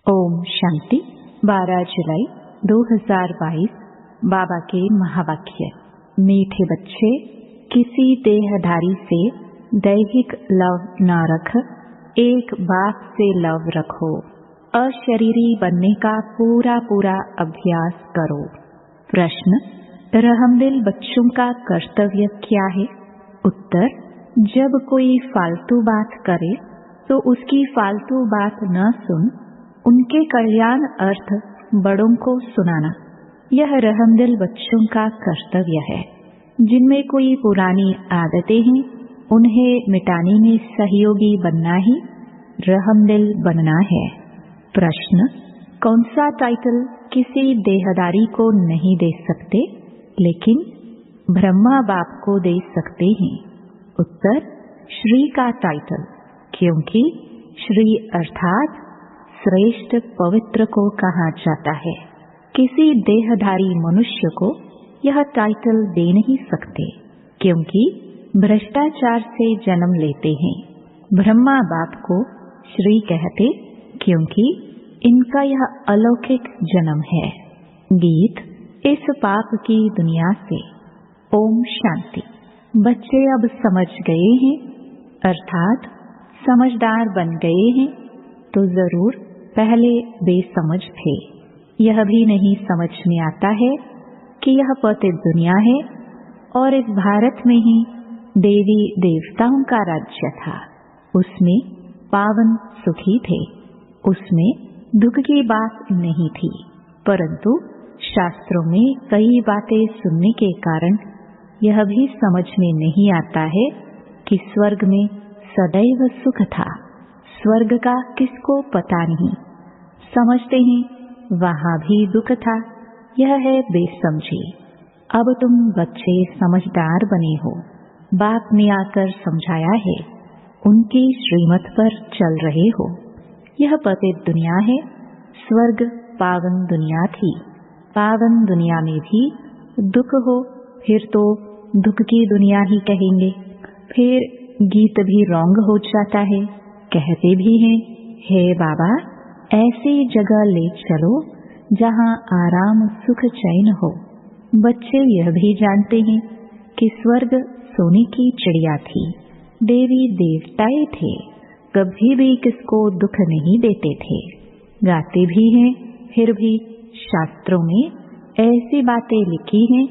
ओम शांति। 12 जुलाई 2022 बाबा के महावाक्य। मीठे बच्चे, किसी देहधारी से दैहिक लव न रख, एक बाप से लव रखो। अशरीरी बनने का पूरा पूरा अभ्यास करो। प्रश्न: रहमदिल बच्चों का कर्तव्य क्या है? उत्तर: जब कोई फालतू बात करे तो उसकी फालतू बात न सुन, उनके कल्याण अर्थ बड़ों को सुनाना, यह रहमदिल बच्चों का कर्तव्य है। जिनमें कोई पुरानी आदतें हैं, उन्हें मिटाने में सहयोगी बनना ही रहमदिल बनना है। प्रश्न: कौन सा टाइटल किसी देहदारी को नहीं दे सकते, लेकिन ब्रह्मा बाप को दे सकते हैं? उत्तर: श्री का टाइटल, क्योंकि श्री अर्थात श्रेष्ठ पवित्र को कहा जाता है। किसी देहधारी मनुष्य को यह टाइटल दे नहीं सकते, क्योंकि भ्रष्टाचार से जन्म लेते हैं। ब्रह्मा बाप को श्री कहते, क्योंकि इनका यह अलौकिक जन्म है। गीत: इस पाप की दुनिया से। ओम शांति। बच्चे अब समझ गए हैं, अर्थात समझदार बन गए हैं, तो जरूर पहले बेसमझ थे। यह भी नहीं समझ में आता है कि यह पतित दुनिया है और इस भारत में ही देवी देवताओं का राज्य था। उसमें पावन सुखी थे, उसमें दुख की बात नहीं थी। परंतु शास्त्रों में कई बातें सुनने के कारण यह भी समझ में नहीं आता है कि स्वर्ग में सदैव सुख था। स्वर्ग का किसको पता नहीं। समझते हैं वहां भी दुख था, यह है बेसमझी। अब तुम बच्चे समझदार बने हो, बाप ने आकर समझाया है, उनकी श्रीमत पर चल रहे हो। यह पतित दुनिया है, स्वर्ग पावन दुनिया थी। पावन दुनिया में भी दुख हो, फिर तो दुख की दुनिया ही कहेंगे। फिर गीत भी रॉन्ग हो जाता है। कहते भी हैं, हे बाबा, ऐसी जगह ले चलो जहां आराम सुख चैन हो। बच्चे यह भी जानते हैं कि स्वर्ग सोने की चिड़िया थी, देवी देवताएं थे, कभी भी किसको दुख नहीं देते थे। गाते भी हैं, फिर भी शास्त्रों में ऐसी बातें लिखी हैं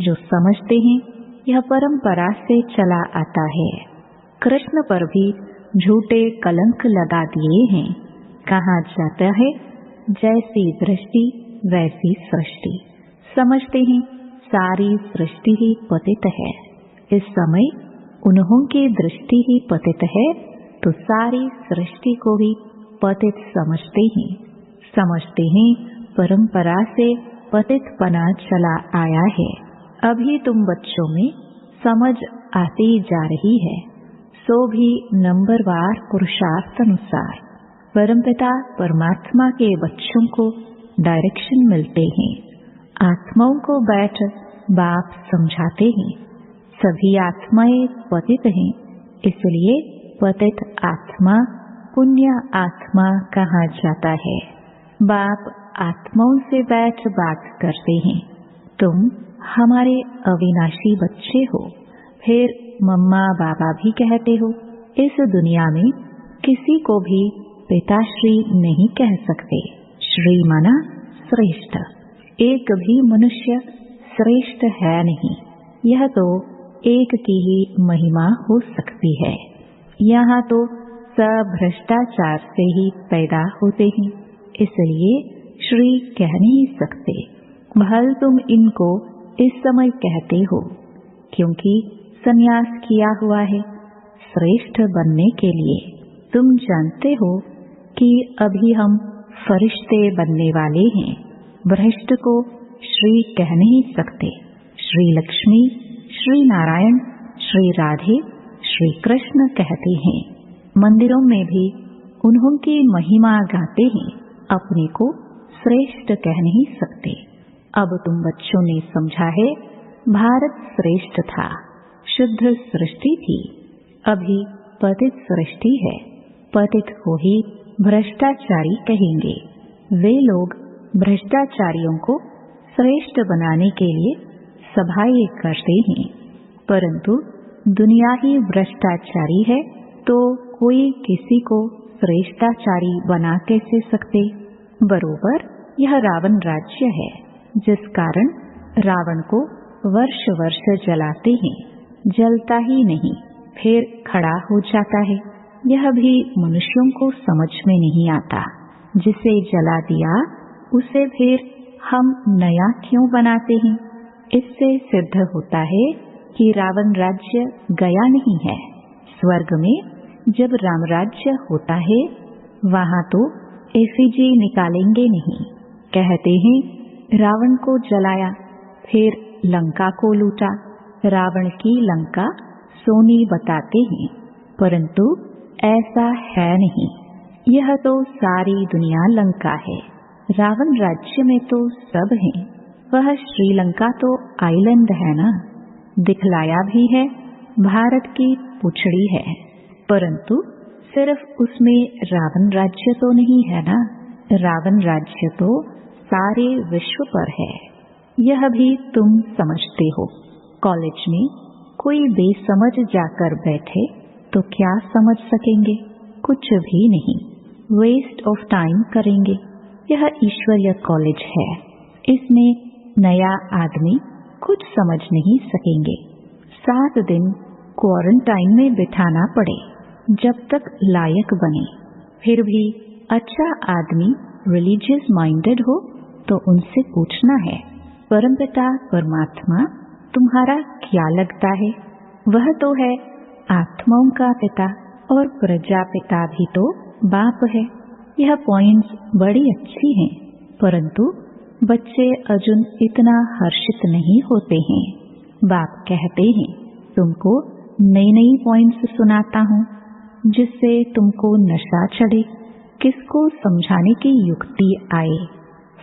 जो समझते हैं यह परंपरा से चला आता है। कृष्ण पर भी झूठे कलंक लगा दिए हैं। कहा जाता है, जैसी दृष्टि वैसी सृष्टि। समझते हैं सारी सृष्टि ही पतित है। इस समय उन्हों की दृष्टि ही पतित है, तो सारी सृष्टि को भी पतित समझते हैं। समझते हैं परंपरा से पतितपना चला आया है। अभी तुम बच्चों में समझ आती जा रही है, सो भी नंबरवार पुरुषार्थ अनुसार परमपिता परमात्मा के बच्चों को डायरेक्शन मिलते हैं। आत्माओं को बैठ बाप समझाते हैं। सभी आत्माएं पतित हैं, इसलिए पतित आत्मा पुण्य आत्मा कहा जाता है। बाप आत्माओं से बैठ बात करते हैं, तुम हमारे अविनाशी बच्चे हो। फिर मम्मा बाबा भी कहते हो। इस दुनिया में किसी को भी पिताश्री नहीं कह सकते। श्री माना श्रेष्ठ। एक भी मनुष्य श्रेष्ठ है नहीं, यह तो एक की ही महिमा हो सकती है। यहाँ तो सब भ्रष्टाचार से ही पैदा होते हैं, इसलिए श्री कह नहीं सकते। भल तुम इनको इस समय कहते हो, क्योंकि संन्यास किया हुआ है श्रेष्ठ बनने के लिए। तुम जानते हो कि अभी हम फरिश्ते बनने वाले हैं। भ्रष्ट को श्री कह नहीं सकते। श्री लक्ष्मी, श्री नारायण, श्री राधे, श्री कृष्ण कहते हैं। मंदिरों में भी उन्हों की महिमा गाते हैं, अपने को श्रेष्ठ कह नहीं सकते। अब तुम बच्चों ने समझा है, भारत श्रेष्ठ था, शुद्ध सृष्टि थी। अभी पतित सृष्टि है। पतित को ही भ्रष्टाचारी कहेंगे। वे लोग भ्रष्टाचारियों को श्रेष्ठ बनाने के लिए सभाएं करते हैं, परंतु दुनिया ही भ्रष्टाचारी है तो कोई किसी को श्रेष्ठाचारी बना कैसे सकते। बरोबर यह रावण राज्य है, जिस कारण रावण को वर्ष वर्ष जलाते हैं, जलता ही नहीं, फिर खड़ा हो जाता है। यह भी मनुष्यों को समझ में नहीं आता। जिसे जला दिया उसे फिर हम नया क्यों बनाते हैं। इससे सिद्ध होता है कि रावण राज्य गया नहीं है। स्वर्ग में जब राम राज्य होता है वहाँ तो एफिजी निकालेंगे नहीं। कहते हैं रावण को जलाया, फिर लंका को लूटा। रावण की लंका सोनी बताते हैं, परंतु ऐसा है नहीं। यह तो सारी दुनिया लंका है। रावण राज्य में तो सब है। वह श्रीलंका तो आइलैंड है ना। दिखलाया भी है भारत की पुछड़ी है, परंतु सिर्फ उसमें रावण राज्य तो नहीं है ना। रावण राज्य तो सारे विश्व पर है। यह भी तुम समझते हो। कॉलेज में कोई बेसमझ जाकर बैठे तो क्या समझ सकेंगे? कुछ भी नहीं, वेस्ट ऑफ टाइम करेंगे। यह ईश्वरीय कॉलेज है, इसमें नया आदमी कुछ समझ नहीं सकेंगे। 7 दिन क्वारंटाइन में बिठाना पड़े जब तक लायक बने। फिर भी अच्छा आदमी रिलीजियस माइंडेड हो तो उनसे पूछना है, परमपिता परमात्मा तुम्हारा क्या लगता है? वह तो है आत्माओं का पिता और प्रजापिता भी तो बाप है। यह पॉइंट्स बड़ी अच्छी हैं, परंतु बच्चे अजुन इतना हर्षित नहीं होते हैं। बाप कहते हैं तुमको नई नई पॉइंट्स सुनाता हूँ जिससे तुमको नशा चढ़े, किसको समझाने की युक्ति आए।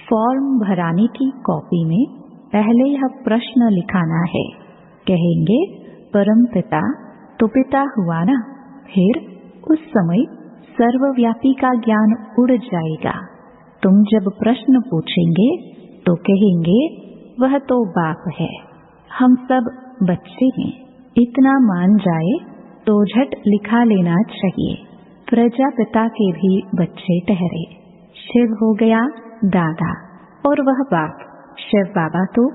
फॉर्म भराने की कॉपी में पहले यह प्रश्न लिखाना है। कहेंगे परम पिता तो पिता हुआ ना। फिर उस समय सर्वव्यापी का ज्ञान उड़ जाएगा। तुम जब प्रश्न पूछेंगे तो कहेंगे वह तो बाप है, हम सब बच्चे हैं। इतना मान जाए तो झट लिखा लेना चाहिए। प्रजापिता के भी बच्चे ठहरे। शिव हो गया दादा और वह बाप। शिव बाबा तो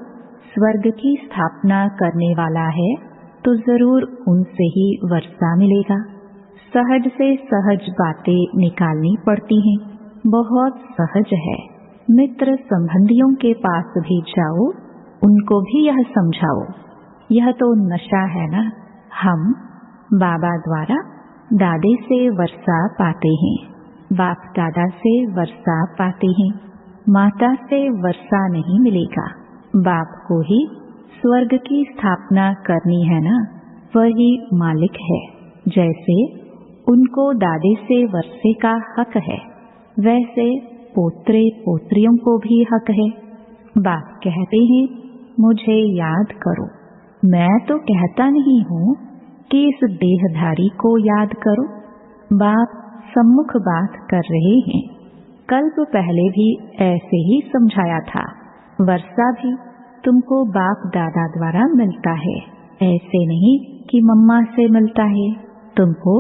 स्वर्ग की स्थापना करने वाला है, तो जरूर उनसे ही वर्षा मिलेगा। सहज से सहज बातें निकालनी पड़ती हैं, बहुत सहज है। मित्र संबंधियों के पास भी जाओ, उनको भी यह समझाओ। यह तो नशा है ना। हम बाबा द्वारा दादे से वर्षा पाते हैं, बाप दादा से वर्षा पाते हैं। माता से वर्षा नहीं मिलेगा। बाप को ही स्वर्ग की स्थापना करनी है ना, वही मालिक है। जैसे उनको दादे से वर्षे का हक है, वैसे पोत्रे पोत्रियों को भी हक है। बाप कहते हैं मुझे याद करो। मैं तो कहता नहीं हूँ कि इस देहधारी को याद करो। बाप सम्मुख बात कर रहे हैं। कल्प पहले भी ऐसे ही समझाया था। वर्षा भी तुमको बाप दादा द्वारा मिलता है, ऐसे नहीं कि मम्मा से मिलता है। तुमको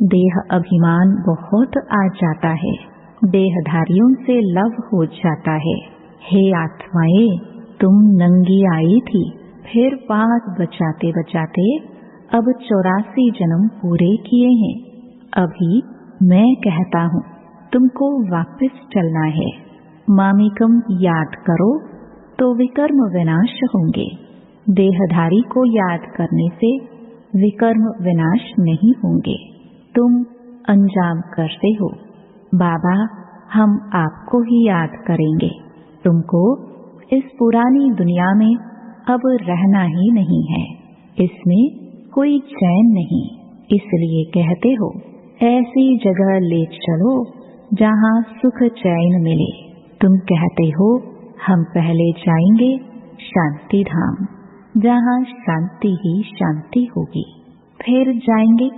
देह अभिमान बहुत आ जाता है, देहधारियों से लव हो जाता है। हे आत्माएं, तुम नंगी आई थी, फिर पास बचाते बचाते अब 84 जन्म पूरे किए हैं। अभी मैं कहता हूँ तुमको वापस चलना है। मामिकम याद करो तो विकर्म विनाश होंगे। देहधारी को याद करने से विकर्म विनाश नहीं होंगे। तुम अंजाम करते हो। बाबा हम आपको ही याद करेंगे। तुमको इस पुरानी दुनिया में अब रहना ही नहीं है, इसमें कोई चैन नहीं। इसलिए कहते हो ऐसी जगह ले चलो जहाँ सुख चैन मिले। तुम कहते हो हम पहले जाएंगे शांति धाम, जहाँ शांति ही शांति होगी। फिर जाएंगे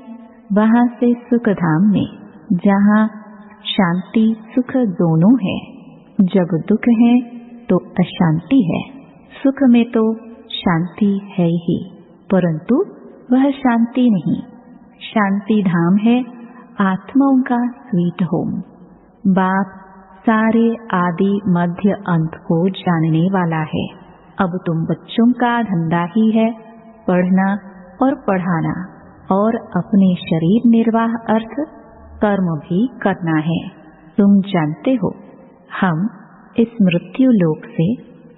वहाँ से सुख धाम में, जहाँ शांति सुख दोनों है। जब दुख है तो अशांति है, सुख में तो शांति है ही, परंतु वह शांति नहीं। शांति धाम है आत्माओं का स्वीट होम। बाप सारे आदि मध्य अंत को जानने वाला है। अब तुम बच्चों का धंधा ही है पढ़ना और पढ़ाना, और अपने शरीर निर्वाह अर्थ कर्म भी करना है। तुम जानते हो हम इस मृत्यु लोक से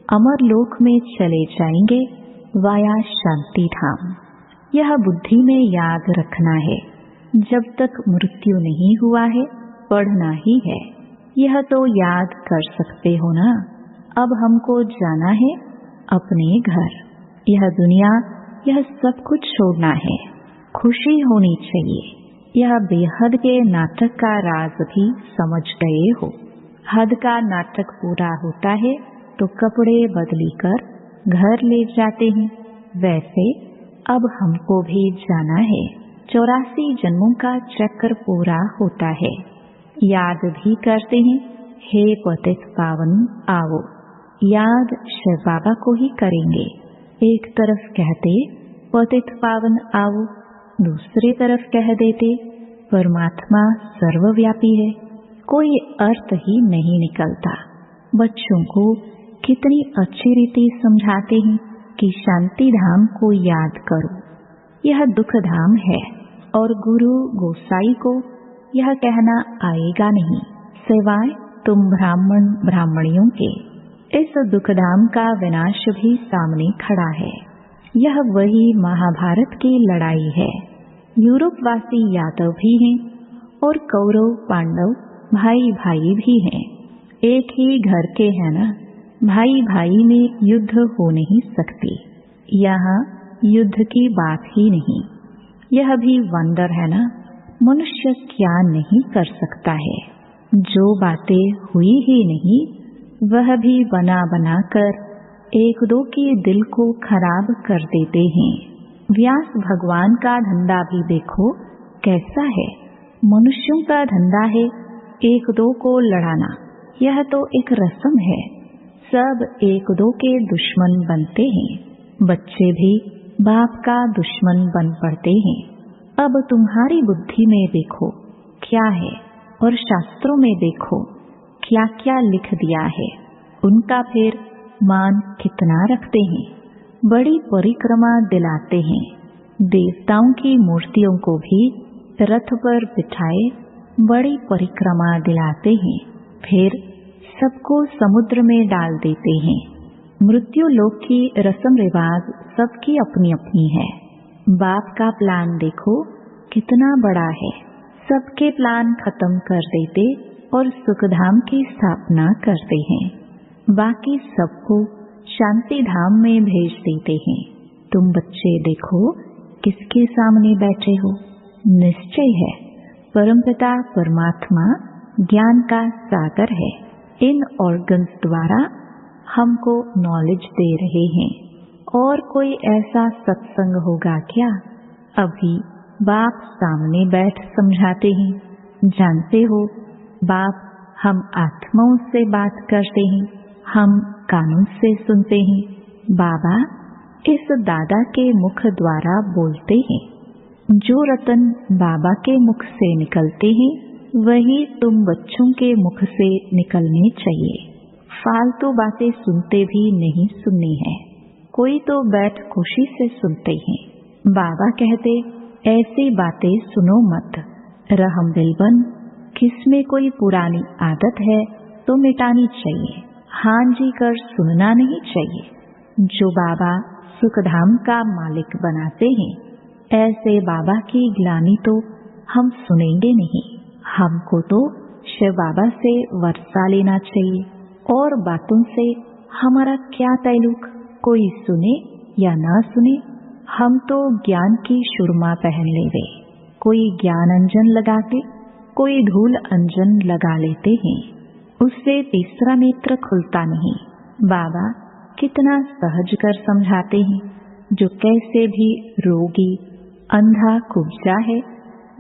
अमर लोक में चले जाएंगे वाया शांति धाम। यह बुद्धि में याद रखना है। जब तक मृत्यु नहीं हुआ है पढ़ना ही है। यह तो याद कर सकते हो ना। अब हमको जाना है अपने घर। यह दुनिया, यह सब कुछ छोड़ना है। खुशी होनी चाहिए। यह बेहद के नाटक का राज भी समझ गए हो। हद का नाटक पूरा होता है तो कपड़े बदली कर घर ले जाते हैं। वैसे अब हमको भी जाना है। 84 जन्मों का चक्र पूरा होता है। याद भी करते हैं, हे पतित पावन आओ। याद शिव बाबा को ही करेंगे। एक तरफ कहते पतित पावन आओ, दूसरी तरफ कह देते परमात्मा सर्वव्यापी है। कोई अर्थ ही नहीं निकलता। बच्चों को कितनी अच्छी रीति समझाते हैं कि शांति धाम को याद करो, यह दुख धाम है। और गुरु गोसाई को यह कहना आएगा नहीं, सिवाय तुम ब्राह्मण ब्राह्मणियों के। इस दुखधाम का विनाश भी सामने खड़ा है। यह वही महाभारत की लड़ाई है। यूरोपवासी यादव भी हैं और कौरव पांडव भाई भाई भी हैं। एक ही घर के हैं ना। भाई भाई में युद्ध हो नहीं सकती। यहाँ युद्ध की बात ही नहीं। यह भी वंदर है ना। मनुष्य क्या नहीं कर सकता है। जो बातें हुई ही नहीं वह भी बना बना कर एक दो के दिल को खराब कर देते हैं। व्यास भगवान का धंधा भी देखो कैसा है। मनुष्यों का धंधा है एक दो को लड़ाना। यह तो एक रस्म है। सब एक दो के दुश्मन बनते हैं। बच्चे भी बाप का दुश्मन बन पड़ते हैं। अब तुम्हारी बुद्धि में देखो क्या है, और शास्त्रों में देखो क्या क्या लिख दिया है। उनका फिर मान कितना रखते हैं। बड़ी परिक्रमा दिलाते हैं। देवताओं की मूर्तियों को भी रथ पर बिठाए बड़ी परिक्रमा दिलाते हैं। फिर सबको समुद्र में डाल देते हैं। मृत्यु लोक की रस्म रिवाज सबकी अपनी अपनी है। बाप का प्लान देखो कितना बड़ा है। सबके प्लान खत्म कर देते और सुखधाम की स्थापना करते हैं। बाकी सबको शांति धाम में भेज देते हैं। तुम बच्चे देखो किसके सामने बैठे हो। निश्चय है परमपिता परमात्मा ज्ञान का सागर है। इन ऑर्गन्स द्वारा हमको नॉलेज दे रहे हैं। और कोई ऐसा सत्संग होगा क्या? अभी बाप सामने बैठ समझाते हैं। जानते हो बाप हम आत्माओं से बात करते हैं, हम कानों से सुनते हैं। बाबा इस दादा के मुख द्वारा बोलते हैं। जो रतन बाबा के मुख से निकलते हैं वही तुम बच्चों के मुख से निकलने चाहिए। फालतू बातें सुनते भी नहीं सुननी है। कोई तो बैठ खुशी से सुनते हैं। बाबा कहते ऐसी बातें सुनो मत। रहम दिल बन। किसमें कोई पुरानी आदत है तो मिटानी चाहिए। हाँ जी कर सुनना नहीं चाहिए। जो बाबा सुखधाम का मालिक बनाते हैं ऐसे बाबा की ग्लानि तो हम सुनेंगे नहीं। हमको तो शिव बाबा से वर्षा लेना चाहिए। और बातों से हमारा क्या ताल्लुक। कोई सुने या ना सुने हम तो ज्ञान की सुरमा पहन लेवे। कोई ज्ञान अंजन लगाते, कोई धूल अंजन लगा लेते हैं। उससे तीसरा नेत्र खुलता नहीं। बाबा कितना सहज कर समझाते हैं। जो कैसे भी रोगी अंधा कुब्जा है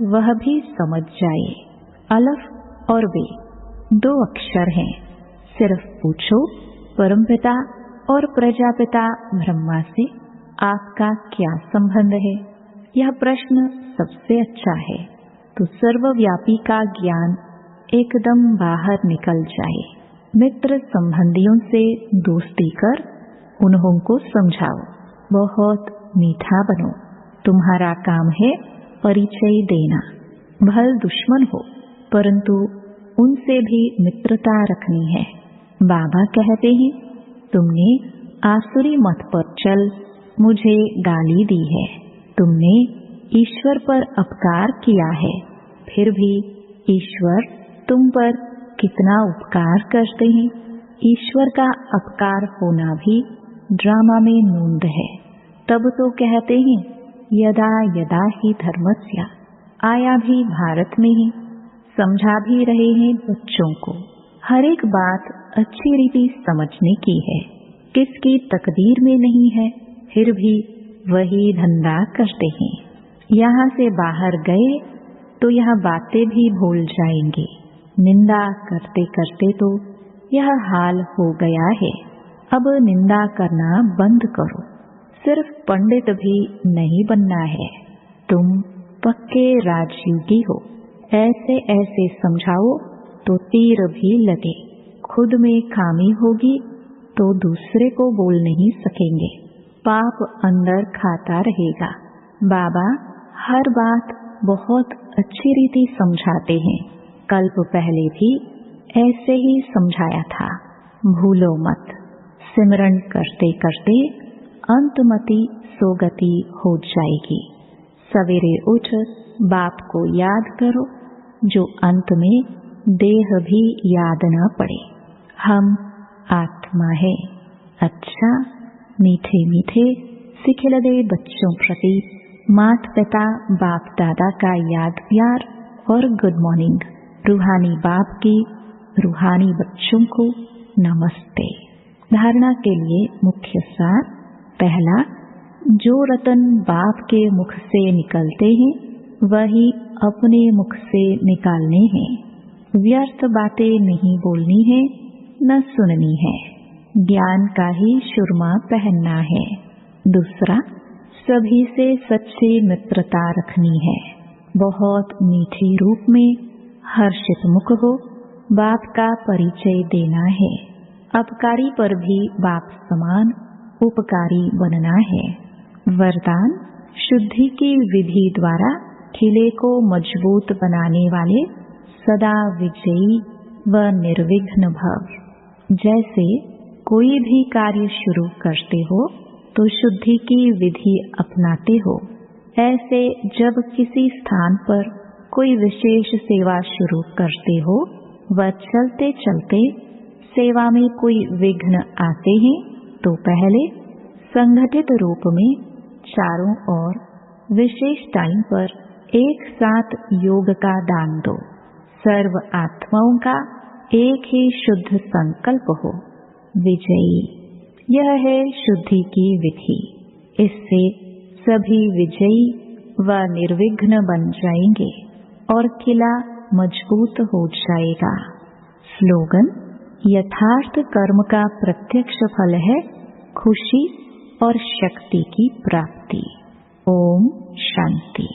वह भी समझ जाए। अलफ और बे 2 अक्षर हैं। सिर्फ पूछो, परमपिता और प्रजापिता ब्रह्मा से आपका क्या संबंध है? यह प्रश्न सबसे अच्छा है, तो सर्वव्यापी का ज्ञान एकदम बाहर निकल जाए। मित्र संबंधियों से दोस्ती कर उन्हों को समझाओ, बहुत मीठा बनो। तुम्हारा काम है परिचय देना। भले दुश्मन हो, परंतु उनसे भी मित्रता रखनी है। बाबा कहते हैं, तुमने आसुरी मत पर चल मुझे गाली दी है, तुमने ईश्वर पर अपकार किया है, फिर भी ईश्वर तुम पर कितना उपकार करते हैं। ईश्वर का अपकार होना भी ड्रामा में नूंद है। तब तो कहते हैं, यदा यदा ही धर्मस्य, आया भी भारत में ही। समझा भी रहे हैं बच्चों को। हर एक बात अच्छी रीति समझने की है। किसकी तकदीर में नहीं है, फिर भी वही धंधा करते हैं। यहाँ से बाहर गए तो यह बातें भी भूल जाएंगे। निंदा करते करते तो यह हाल हो गया है। अब निंदा करना बंद करो। सिर्फ पंडित भी नहीं बनना है, तुम पक्के राजयोगी हो। ऐसे ऐसे समझाओ तो तीर भी लगे। खुद में खामी होगी तो दूसरे को बोल नहीं सकेंगे। पाप अंदर खाता रहेगा। बाबा हर बात बहुत अच्छी रीति समझाते हैं। कल्प पहले भी ऐसे ही समझाया था। भूलो मत। सिमरन करते करते अंतमति सोगति हो जाएगी। सवेरे उठ बाप को याद करो, जो अंत में देह भी याद न पड़े। हम आत्मा है। अच्छा, मीठे मीठे सिखिलदे बच्चों प्रति माता पिता बाप दादा का याद प्यार और गुड मॉर्निंग। रूहानी बाप की रूहानी बच्चों को नमस्ते। धारणा के लिए मुख्य सार। पहला, जो रतन बाप के मुख से निकलते हैं वही अपने मुख से निकालने हैं। व्यर्थ बातें नहीं बोलनी है, न सुननी है। ज्ञान का ही सुरमा पहनना है। दूसरा, सभी से सच्ची मित्रता रखनी है। बहुत मीठी रूप में हर्षित मुख हो बाप का परिचय देना है। अपकारी पर भी बाप समान उपकारी बनना है। वरदान, शुद्धि की विधि द्वारा किले को मजबूत बनाने वाले सदा विजयी व निर्विघ्न भव। जैसे कोई भी कार्य शुरू करते हो तो शुद्धि की विधि अपनाते हो, ऐसे जब किसी स्थान पर कोई विशेष सेवा शुरू करते हो व चलते चलते सेवा में कोई विघ्न आते हैं तो पहले संगठित रूप में चारों ओर विशेष टाइम पर एक साथ योग का दान दो। सर्व आत्माओं का एक ही शुद्ध संकल्प हो। विजयी, यह है शुद्धि की विधि। इससे सभी विजयी व निर्विघ्न बन जाएंगे और किला मजबूत हो जाएगा। स्लोगन, यथार्थ कर्म का प्रत्यक्ष फल है खुशी और शक्ति की प्राप्ति। ओम शांति।